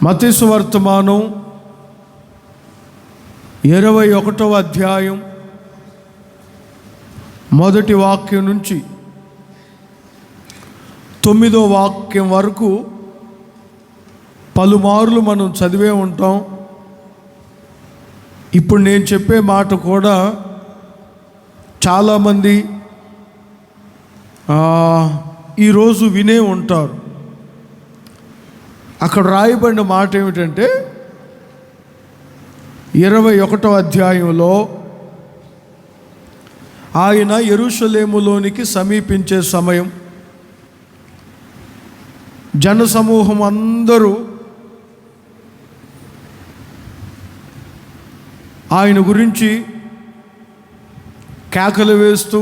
మత్తయి సువార్తమానం 21వ అధ్యాయం మొదటి వాక్యం నుంచి 9వ వాక్యం వరకు పలుమార్లు మనం చదివే ఉంటాం. ఇప్పుడు నేను చెప్పే మాట కూడా చాలామంది ఈరోజు వినే ఉంటారు. అక్కడ రాయబడిన మాట ఏమిటంటే 21వ అధ్యాయంలో ఆయన యెరూషలేములోనికి సమీపించే సమయం, జనసమూహం అందరూ ఆయన గురించి కేకలు వేస్తూ,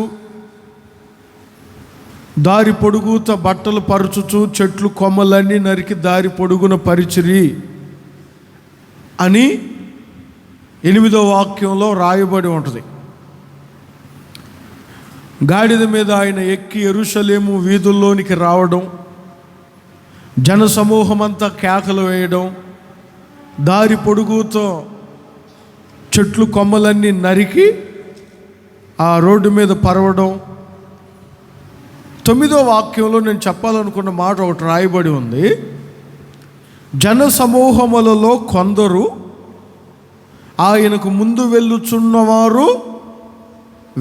దారి పొడుగుత బట్టలు పరుచుచు చెట్లు కొమ్మలన్నీ నరికి దారి పొడుగున పరిచిరి అని 8వ వాక్యంలో రాయబడి ఉంటుంది. గాడిద మీద ఆయన ఎక్కి యెరూషలేము వీధుల్లోనికి రావడం, జనసమూహమంతా కేకలు వేయడం, దారి పొడుగుతో చెట్లు కొమ్మలన్నీ నరికి ఆ రోడ్డు మీద పరవడం. 9వ వాక్యంలో నేను చెప్పాలనుకున్న మాట ఒకటి రాయబడి ఉంది. జనసమూహములలో కొందరు ఆయనకు ముందు వెళ్ళుచున్నవారు,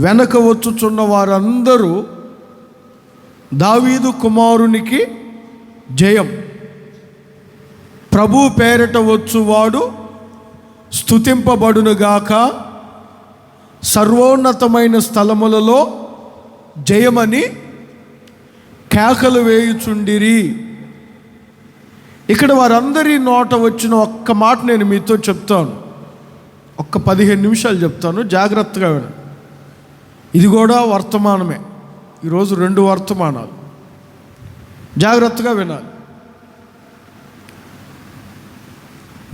వెనక వచ్చుచున్న వారందరూ దావీదు కుమారునికి జయం, ప్రభు పేరట వచ్చువాడు స్తుతింపబడునుగాక, సర్వోన్నతమైన స్థలములలో జయమని కేకలు వేయుచుండిరి. ఇక్కడ వారందరి నోట వచ్చిన ఒక్క మాట నేను మీతో చెప్తాను. ఒక్క 15 నిమిషాలు చెప్తాను, జాగ్రత్తగా వినండి. ఇది కూడా వర్తమానమే. ఈరోజు 2 వర్తమానాలు, జాగ్రత్తగా వినాలి.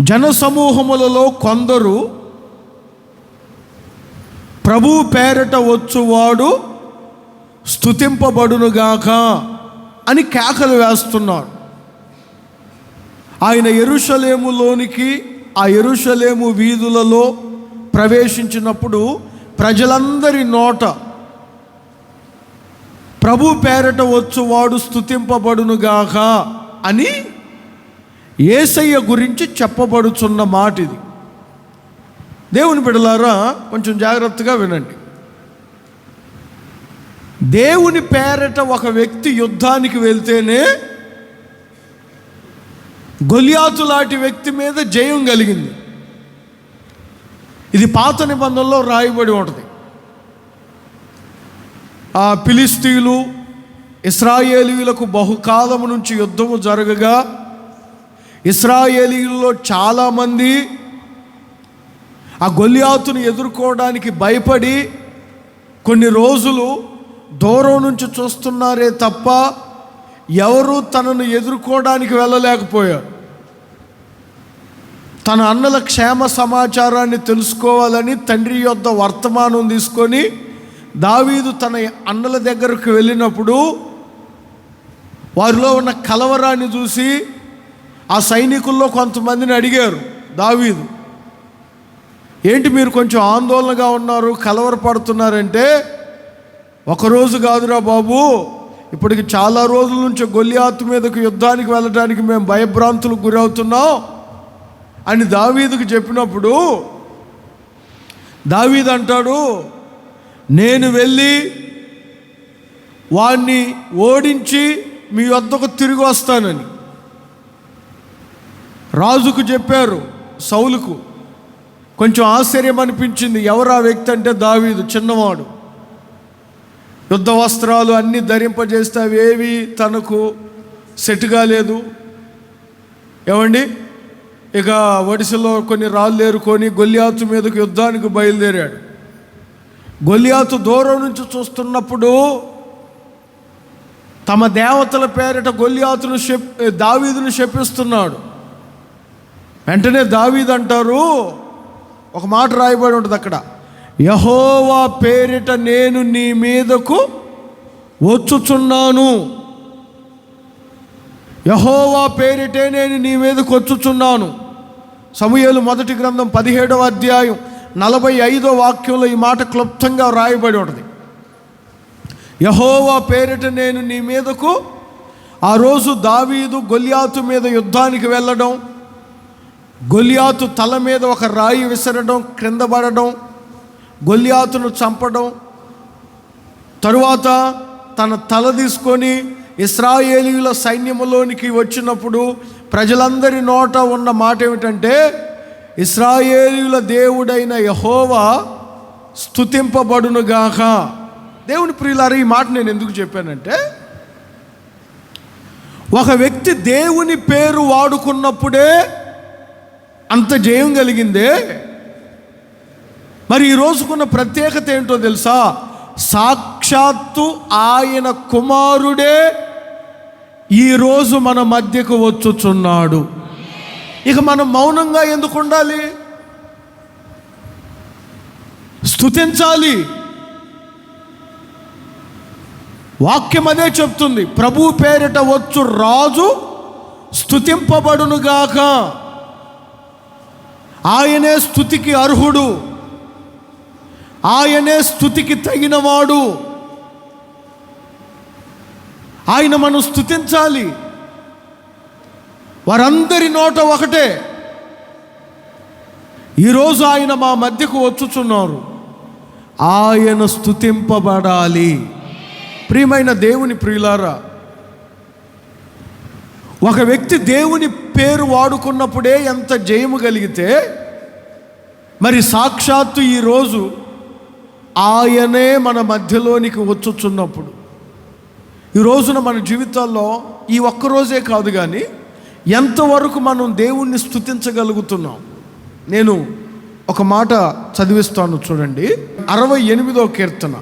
జనసమూహములలో కొందరు ప్రభు పేరట వచ్చువాడు స్తుతింపబడునుగాక అని కేకలు వేస్తున్నారు. ఆయన యెరూషలేములోనికి, ఆ యెరూషలేము వీధులలో ప్రవేశించినప్పుడు ప్రజలందరి నోట ప్రభు పేరట వచ్చువాడు స్తుతింపబడునుగాక అని యేసయ్య గురించి చెప్పబడుచున్న మాట ఇది. దేవుని బిడ్డలారా, కొంచెం జాగ్రత్తగా వినండి. దేవుని పేరట ఒక వ్యక్తి యుద్ధానికి వెళ్తేనే గొలియాతు లాంటి వ్యక్తి మీద జయం కలిగింది. ఇది పాత నిబంధనలో రాయబడి ఉంటుంది. ఆ ఫిలిష్తీయులు ఇశ్రాయేలీయులకు బహుకాలము నుంచి యుద్ధము జరగగా, ఇశ్రాయేలీయుల్లో చాలామంది ఆ గొలియాతును ఎదుర్కోవడానికి భయపడి కొన్ని రోజులు దూరం నుంచి చూస్తున్నారే తప్ప ఎవరు తనను ఎదుర్కోవడానికి వెళ్ళలేకపోయారు. తన అన్నల క్షేమ సమాచారాన్ని తెలుసుకోవాలని తండ్రి యొద్ద వర్తమానం తీసుకొని దావీదు తన అన్నల దగ్గరకు వెళ్ళినప్పుడు వారిలో ఉన్న కలవరాన్ని చూసి ఆ సైనికుల్లో కొంతమందిని అడిగారు దావీదు, ఏంటి మీరు కొంచెం ఆందోళనగా ఉన్నారు, కలవరపడుతున్నారంటే, ఒకరోజు కాదురా బాబు, ఇప్పటికి చాలా రోజుల నుంచి గొలియాతు మీదకు యుద్ధానికి వెళ్ళడానికి మేము భయభ్రాంతులకు గురవుతున్నాం అని దావీదుకు చెప్పినప్పుడు దావీదు అంటాడు, నేను వెళ్ళి వాణ్ణి ఓడించి మీ వద్దకు తిరిగి వస్తానని రాజుకు చెప్పారు. సౌలుకు కొంచెం ఆశ్చర్యం అనిపించింది. ఎవరు ఆ వ్యక్తి అంటే దావీదు, చిన్నవాడు, యుద్ధ వస్త్రాలు అన్నీ ధరింపజేస్తే అవేవి తనకు సెట్ కాలేదు. ఏమండి, ఇక ఒడిశలో కొన్ని రాళ్ళు ఏరుకొని గొలియాతు మీదకు యుద్ధానికి బయలుదేరాడు. గొలియాతు దూరం నుంచి చూస్తున్నప్పుడు తమ దేవతల పేరిట గొలియాతును దావీదును శపిస్తున్నాడు. వెంటనే దావీదు అంటారు, ఒక మాట రాయబడి ఉంటుంది అక్కడ, యెహోవా పేరిట నేను నీ మీదకు వచ్చుచున్నాను. యెహోవా పేరిటే నేను నీ మీదకు వచ్చుచున్నాను. సమూయేలు మొదటి గ్రంథం 17వ అధ్యాయం 45వ వాక్యంలో ఈ మాట క్లుప్తంగా వ్రాయబడి ఉంటుంది. యెహోవా పేరిట నేను నీ మీదకు. ఆ రోజు దావీదు గొల్యాతు మీద యుద్ధానికి వెళ్ళడం, గొల్యాతు తల మీద ఒక రాయి విసరడం, క్రింద పడడం, గొల్యాతును చంపడం, తరువాత తన తల తీసుకొని ఇశ్రాయేలీయుల సైన్యములోనికి వచ్చినప్పుడు ప్రజలందరి నోట ఉన్న మాట ఏమిటంటే, ఇశ్రాయేలీయుల దేవుడైన యెహోవా స్తుతింపబడునుగాక. దేవుని ప్రియులారా, ఈ మాట నేను ఎందుకు చెప్పానంటే, ఒక వ్యక్తి దేవుని పేరు వాడుకున్నప్పుడే అంత జయం కలిగిందే. మరి ఈ రోజుకున్న ప్రత్యేకత ఏంటో తెలుసా? సాక్షాత్తు ఆయన కుమారుడే ఈరోజు మన మధ్యకు వచ్చుచున్నాడు. ఇక మనం మౌనంగా ఎందుకు ఉండాలి? స్తుతించాలి. వాక్యం అదే చెప్తుంది, ప్రభు పేరిట వచ్చు రాజు స్తుతింపబడునుగాక. ఆయనే స్తుతికి అర్హుడు, ఆయనే స్తుతికి తగినవాడు. ఆయన మనం స్తుతించాలి. వారందరి నోట ఒకటే, ఈరోజు ఆయన మా మధ్యకు వచ్చుచున్నారు, ఆయన స్తుతింపబడాలి. ప్రియమైన దేవుని ప్రియులారా, ఒక వ్యక్తి దేవుని పేరు వాడుకున్నప్పుడే ఎంత జయము కలిగితే, మరి సాక్షాత్తు ఈరోజు ఆయనే మన మధ్యలోనికి వచ్చుచున్నప్పుడు, ఈ రోజున మన జీవితాల్లో ఈ ఒక్కరోజే కాదు కానీ ఎంతవరకు మనం దేవుణ్ణి స్తుతించగలుగుతున్నాం? నేను ఒక మాట చదివిస్తాను చూడండి. 68వ కీర్తన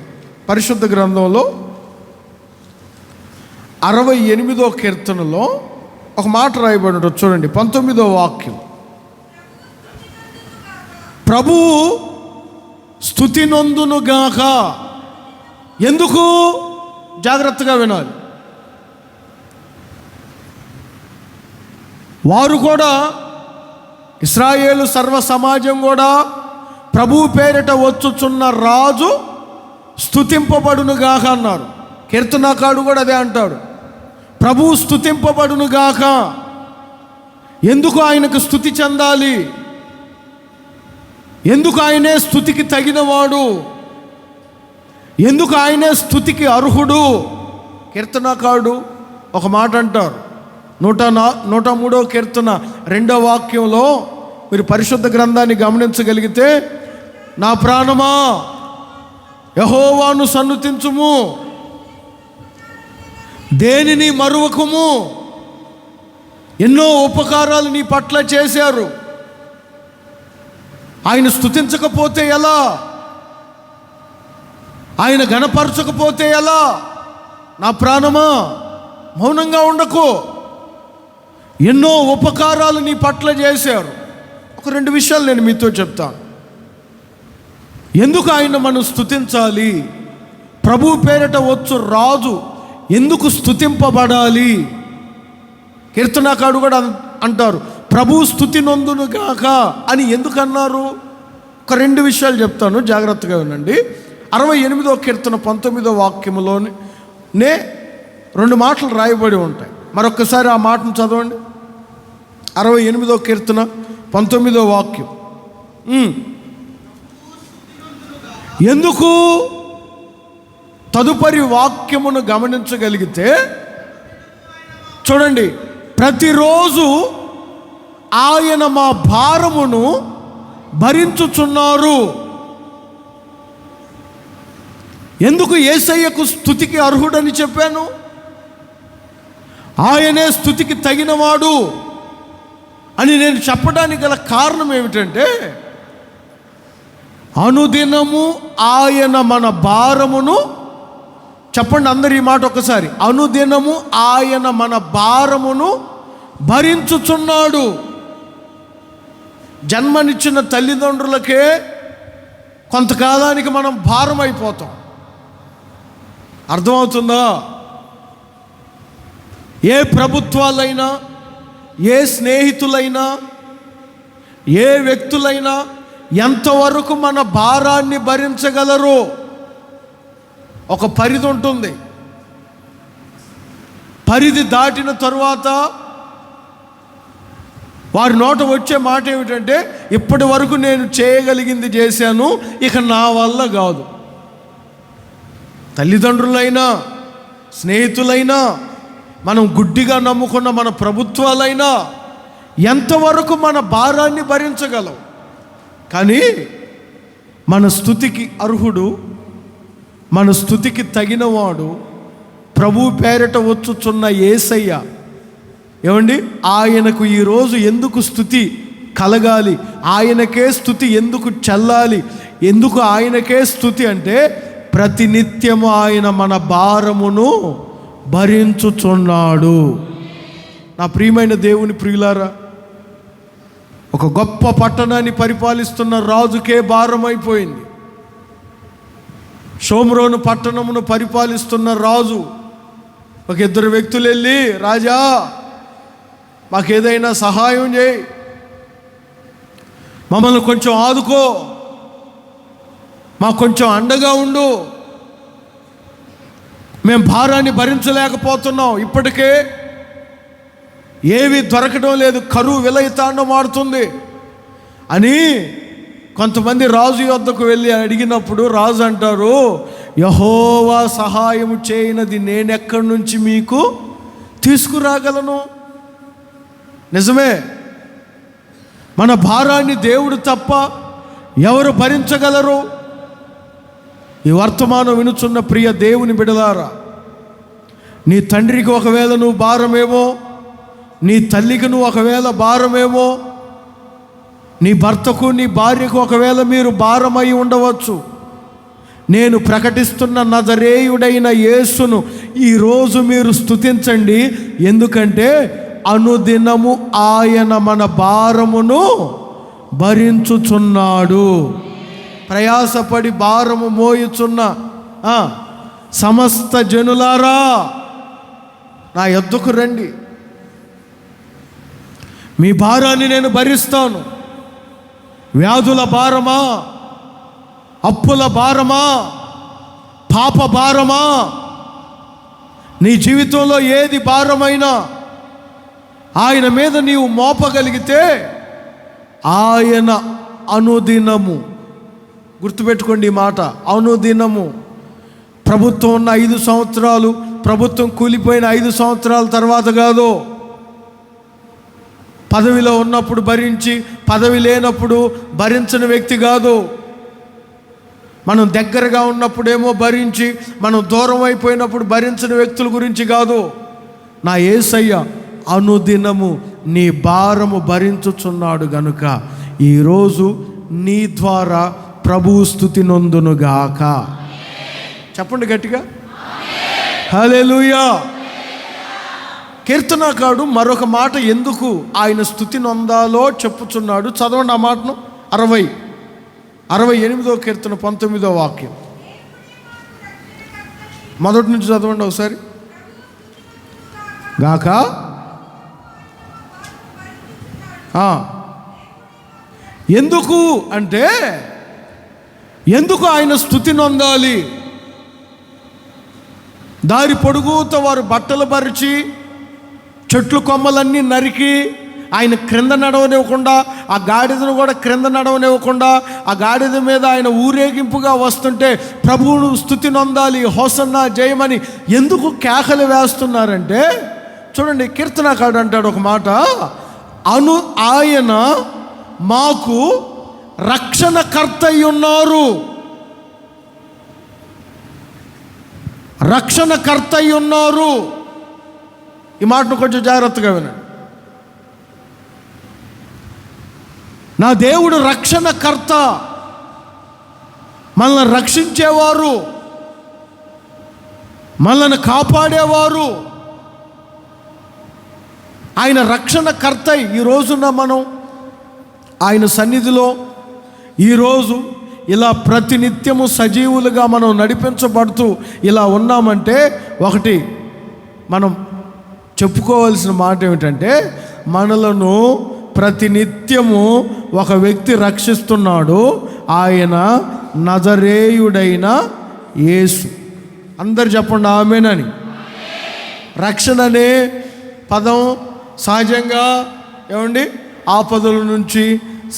పరిశుద్ధ గ్రంథంలో 68వ కీర్తనలో ఒక మాట రాయబడి ఉంటుంది చూడండి, 19వ వాక్యం. ప్రభువు స్తుతి నొందునుగాక. ఎందుకు? జాగ్రత్తగా వినాలి. వారు కూడా, ఇశ్రాయేలు సర్వ సమాజం కూడా ప్రభువు పేరిట వచ్చుచున్న రాజు స్తుతింపబడునుగాక అన్నారు. కీర్తనాకారుడు కూడా అదే అంటాడు, ప్రభువు స్తుతింపబడునుగాక. ఎందుకు ఆయనకు స్తుతి చెందాలి? ఎందుకు ఆయనే స్తుతికి తగినవాడు? ఎందుకు ఆయనే స్తుతికి అర్హుడు? కీర్తనాకారుడు ఒక మాట అంటారు, 103వ కీర్తన 2వ వాక్యంలో. మీరు పరిశుద్ధ గ్రంథాన్ని గమనించగలిగితే, నా ప్రాణమా యెహోవాను సన్నుతించుము, దేనిని మరువకుము, ఎన్నో ఉపకారాలు నీ పట్ల చేశారు. ఆయన స్తుతించకపోతే ఎలా? ఆయన గణపరచకపోతే ఎలా? నా ప్రాణమా మౌనంగా ఉండకు, ఎన్నో ఉపకారాలు నీ పట్ల చేశారు. ఒక 2 విషయాలు నేను మీతో చెప్తాను. ఎందుకు ఆయన మనం స్తుతించాలి? ప్రభు పేరిట వచ్చు రాజు ఎందుకు స్తుతింపబడాలి? కీర్తనాకారుడు కూడా అంటారు, ప్రభు స్తుతి నొందునుగాక అని ఎందుకు అన్నారు? ఒక 2 విషయాలు చెప్తాను, జాగ్రత్తగా వినండి. 68వ కీర్తన 19వ వాక్యములోనే 2 మాటలు రాయబడి ఉంటాయి. మరొకసారి ఆ మాటను చదవండి. 68వ కీర్తన 19వ వాక్యం. ఎందుకు? తదుపరి వాక్యమును గమనించగలిగితే చూడండి, ప్రతిరోజు ఆయన మా భారమును భరించుచున్నారు. ఎందుకు యేసయ్యకు స్తుతికి అర్హుడని చెప్పాను? ఆయనే స్తుతికి తగినవాడు అని నేను చెప్పడానికి గల కారణం ఏమిటంటే, అనుదినము ఆయన మన భారమును, చెప్పండి అందరు ఈ మాట ఒకసారి, అనుదినము ఆయన మన భారమును భరించుచున్నాడు. జన్మనిచ్చిన తల్లిదండ్రులకే కొంతకాలానికి మనం భారం అయిపోతాం. అర్థమవుతుందా? ఏ ప్రభుత్వాలైనా, ఏ స్నేహితులైనా, ఏ వ్యక్తులైనా ఎంతవరకు మన భారాన్ని భరించగలరు? ఒక పరిధి ఉంటుంది. పరిధి దాటిన తరువాత వారి నోట వచ్చే మాట ఏమిటంటే, ఇప్పటి వరకు నేను చేయగలిగింది చేశాను, ఇక నా వల్ల కాదు. తల్లిదండ్రులైనా, స్నేహితులైనా, మనం గుడ్డిగా నమ్ముకున్న మన ప్రభుత్వాలైనా ఎంతవరకు మన భారాన్ని భరించగలం? కానీ మన స్తుతికి అర్హుడు, మన స్తుతికి తగినవాడు ప్రభు పేరిట వచ్చుచున్న యేసయ్య. ఏమండి, ఆయనకు ఈరోజు ఎందుకు స్తుతి కలగాలి? ఆయనకే స్తుతి ఎందుకు చెల్లాలి? ఎందుకు ఆయనకే స్తుతి అంటే, ప్రతినిత్యము ఆయన మన భారమును భరించుచున్నాడు. నా ప్రియమైన దేవుని ప్రియులారా, ఒక గొప్ప పట్టణాన్ని పరిపాలిస్తున్న రాజుకే భారమైపోయింది. షోమ్రోను పట్టణమును పరిపాలిస్తున్న రాజు ఒక ఇద్దరు వ్యక్తులు వెళ్ళి, రాజా మాకేదైనా సహాయం చేయి, మమ్మల్ని కొంచెం ఆదుకో, మాకు కొంచెం అండగా ఉండు, మేము భారాన్ని భరించలేకపోతున్నాం, ఇప్పటికే ఏవి దొరకడం లేదు, కరువు విలయతాండం ఆడుతుంది అని కొంతమంది రాజు యొద్దకు వెళ్ళి అడిగినప్పుడు రాజు అంటారు, యెహోవా సహాయం చేయనది నేనెక్కడి నుంచి మీకు తీసుకురాగలను? నిజమే, మన భారాన్ని దేవుడు తప్ప ఎవరు భరించగలరు? ఈ వర్తమానం వినుచున్న ప్రియ దేవుని బిడలారా, నీ తండ్రికి ఒకవేళ నువ్వు భారమేమో, నీ తల్లికి నువ్వు ఒకవేళ భారమేమో, నీ భర్తకు, నీ భార్యకు ఒకవేళ మీరు భారమై ఉండవచ్చు. నేను ప్రకటిస్తున్న నజరేయుడైన యేసును ఈరోజు మీరు స్తుతించండి. ఎందుకంటే అనుదినము ఆయన మన భారమును భరించుచున్నాడు. ప్రయాసపడి భారము మోయుచున్న సమస్త జనులారా నా యొద్దకు రండి, మీ భారాన్ని నేను భరిస్తాను. వ్యాధుల భారమా, అప్పుల భారమా, పాప భారమా, నీ జీవితంలో ఏది భారమైనా ఆయన మీద నీవు మోపగలిగితే ఆయన అనుదినము, గుర్తుపెట్టుకోండి ఈ మాట, అనుదినము. ప్రభుత్వం ఉన్న 5 సంవత్సరాలు, ప్రభుత్వం కూలిపోయిన 5 సంవత్సరాల తర్వాత కాదు, పదవిలో ఉన్నప్పుడు భరించి పదవి లేనప్పుడు భరించని వ్యక్తి కాదు. మనం దగ్గరగా ఉన్నప్పుడేమో భరించి మనం దూరం అయిపోయినప్పుడు భరించని వ్యక్తుల గురించి కాదు. నా యేసయ్య అనుదినము నీ భారము భరించుచున్నాడు గనుక ఈరోజు నీ ద్వారా ప్రభువు స్తుతి నొందునుగాక. చెప్పండి గట్టిగా, హల్లెలూయా. కీర్తనకారుడు మరొక మాట ఎందుకు ఆయన స్తుతి నొందాలో చెప్పుచున్నాడు. చదవండి ఆ మాటను. 68వ కీర్తన 19వ వాక్యం మొదటి నుంచి చదవండి ఒకసారి. గాక ఎందుకు అంటే, ఎందుకు ఆయన స్తుతి నొందాలి? దారి పొడుగుత వారు బట్టలు పరిచి చెట్లు కొమ్మలన్నీ నరికి ఆయన క్రింద నడవనివ్వకుండా, ఆ గాడిదను కూడా క్రింద నడవనివ్వకుండా, ఆ గాడిద మీద ఆయన ఊరేగింపుగా వస్తుంటే ప్రభువును స్తుతి నొందాలి, హోసన్నా జయమని ఎందుకు కేకలు వేస్తున్నారంటే, చూడండి కీర్తనకారుడు అంటాడు ఒక మాట, ఆయన మాకు రక్షణకర్త అయి ఉన్నారు. రక్షణకర్త అయి ఉన్నారు. ఈ మాటను కొంచెం జాగ్రత్తగా వినండి. నా దేవుడు రక్షణకర్త, మనల్ని రక్షించేవారు, మనల్ని కాపాడేవారు, ఆయన రక్షణకర్త. ఈ రోజున మనం ఆయన సన్నిధిలో ఈరోజు ఇలా ప్రతినిత్యము సజీవులుగా మనం నడిపించబడుతూ ఇలా ఉన్నామంటే, ఒకటి మనం చెప్పుకోవాల్సిన మాట ఏమిటంటే, మనలను ప్రతినిత్యము ఒక వ్యక్తి రక్షిస్తున్నాడు. ఆయన నజరేయుడైన యేసు. అందరు చెప్పండి ఆమేనని. రక్షణ అనే పదం సహజంగా ఏమండి, ఆపదల నుంచి,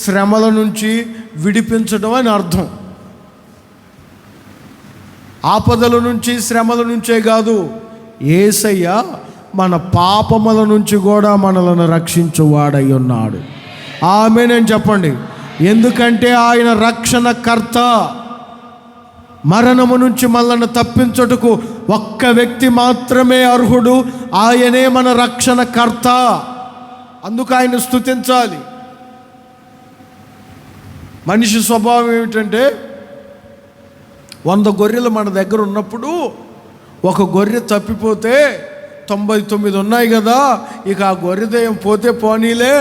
శ్రమల నుంచి విడిపించడం అని అర్థం. ఆపదల నుంచి, శ్రమల నుంచే కాదు, యేసయ్య మన పాపముల నుంచి కూడా మనలను రక్షించువాడై ఉన్నాడు. ఆమేనని చెప్పండి. ఎందుకంటే ఆయన రక్షణకర్త. మరణము నుంచి మనల్ని తప్పించుటకు ఒక్క వ్యక్తి మాత్రమే అర్హుడు. ఆయనే మన రక్షణకర్త. అందుకు ఆయన స్తుతించాలి. మనిషి స్వభావం ఏమిటంటే, 100 గొర్రెలు మన దగ్గర ఉన్నప్పుడు ఒక గొర్రె తప్పిపోతే 99 ఉన్నాయి కదా, ఇక ఆ గొర్రెదయం పోతే పోనీలే,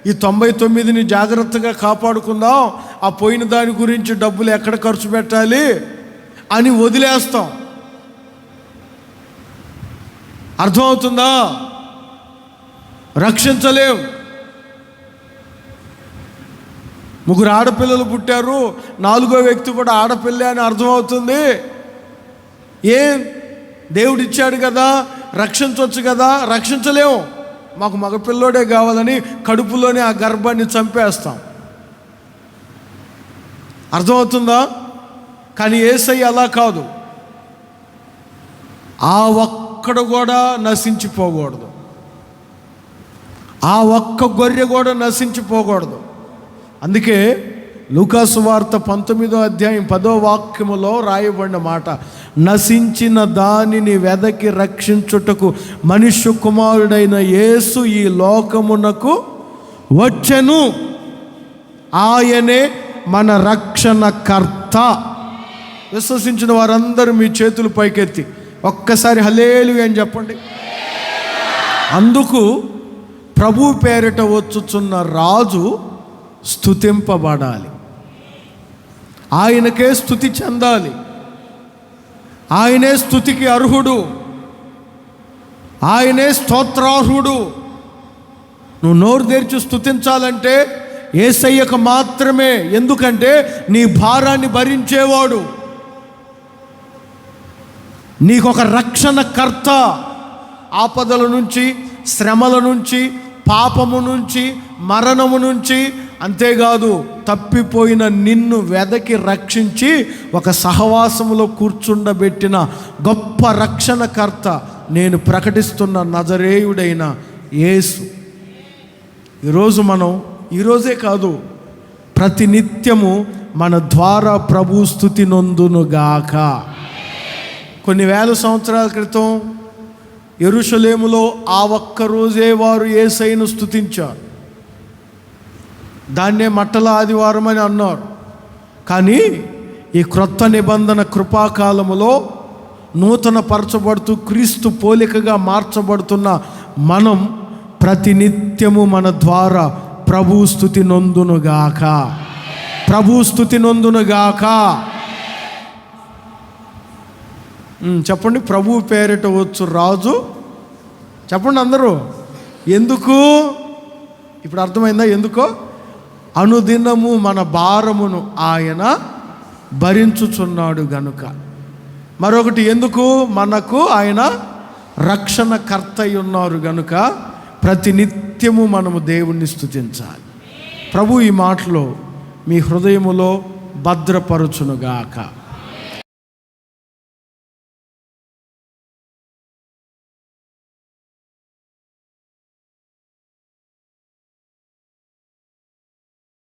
ఈ 99ని జాగ్రత్తగా కాపాడుకుందాం, ఆ పోయిన దాని గురించి డబ్బులు ఎక్కడ ఖర్చు పెట్టాలి అని వదిలేస్తాం. అర్థమవుతుందా? రక్షించలేం. 3 ఆడపిల్లలు పుట్టారు, 4వ వ్యక్తి కూడా ఆడపిల్ల అని అర్థమవుతుంది. ఏం దేవుడిచ్చాడు కదా, రక్షించవచ్చు కదా, రక్షించలేము. మాకు మగపిల్లోడే కావాలని కడుపులోనే ఆ గర్భాన్ని చంపేస్తాం. అర్థమవుతుందా? కానీ యేసయ్య అలా కాదు. ఆ ఒక్కడు కూడా నశించిపోకూడదు. ఆ ఒక్క గొర్రె కూడా నశించిపోకూడదు. అందుకే లూకా సువార్త 19వ అధ్యాయం 10వ వాక్యములో రాయబడిన మాట, నశించిన దానిని వెదకి రక్షించుటకు మనుష్య కుమారుడైన యేసు ఈ లోకమునకు వచ్చెను. ఆయనే మన రక్షణకర్త. విశ్వసించిన వారందరూ మీ చేతులు పైకెత్తి ఒక్కసారి హల్లెలూయా అని చెప్పండి. అందుకు ప్రభు పేరిట వచ్చుచున్న రాజు స్తుతింపబడాలి. ఆయనకే స్తుతి చెందాలి. ఆయనే స్తుతికి అర్హుడు. ఆయనే స్తోత్రార్హుడు. నువ్వు నోరు తెరిచి స్తుతించాలంటే యేసయ్యకు మాత్రమే. ఎందుకంటే నీ భారాన్ని భరించేవాడు, నీకొక రక్షణకర్త. ఆపదల నుంచి, శ్రమల నుంచి, పాపము నుంచి, మరణము నుంచి, అంతేకాదు తప్పిపోయిన నిన్ను వెదకి రక్షించి ఒక సహవాసములో కూర్చుండబెట్టిన గొప్ప రక్షణకర్త నేను ప్రకటిస్తున్న నజరేయుడైన యేసు. ఈరోజే కాదు, ప్రతినిత్యము మన ద్వారా ప్రభు స్తుతి నొందునుగాక. కొన్ని వేల సంవత్సరాల క్రితం యెరూషలేములో ఆ ఒక్క రోజే వారు యేసయ్యను స్తుతించారు. దాన్నే మట్టల ఆదివారం అని అన్నారు. కానీ ఈ క్రొత్త నిబంధన కృపాకాలములో నూతన పరచబడుతూ క్రీస్తు పోలికగా మార్చబడుతున్న మనం ప్రతినిత్యము మన ద్వారా ప్రభు స్తుతి నొందునుగాక, ప్రభు స్తుతి నొందునుగాక. చెప్పండి, ప్రభు పేరిట వచ్చు రాజు. చెప్పండి అందరూ. ఎందుకు? ఇప్పుడు అర్థమైందా ఎందుకో? అనుదినము మన భారమును ఆయన భరించుచున్నాడు గనుక. మరొకటి ఎందుకు? మనకు ఆయన రక్షణకర్త అయి ఉన్నారు గనుక ప్రతినిత్యము మనము దేవుణ్ణి స్తుతించాలి. ప్రభు ఈ మాటలో మీ హృదయములో భద్రపరచునుగాక.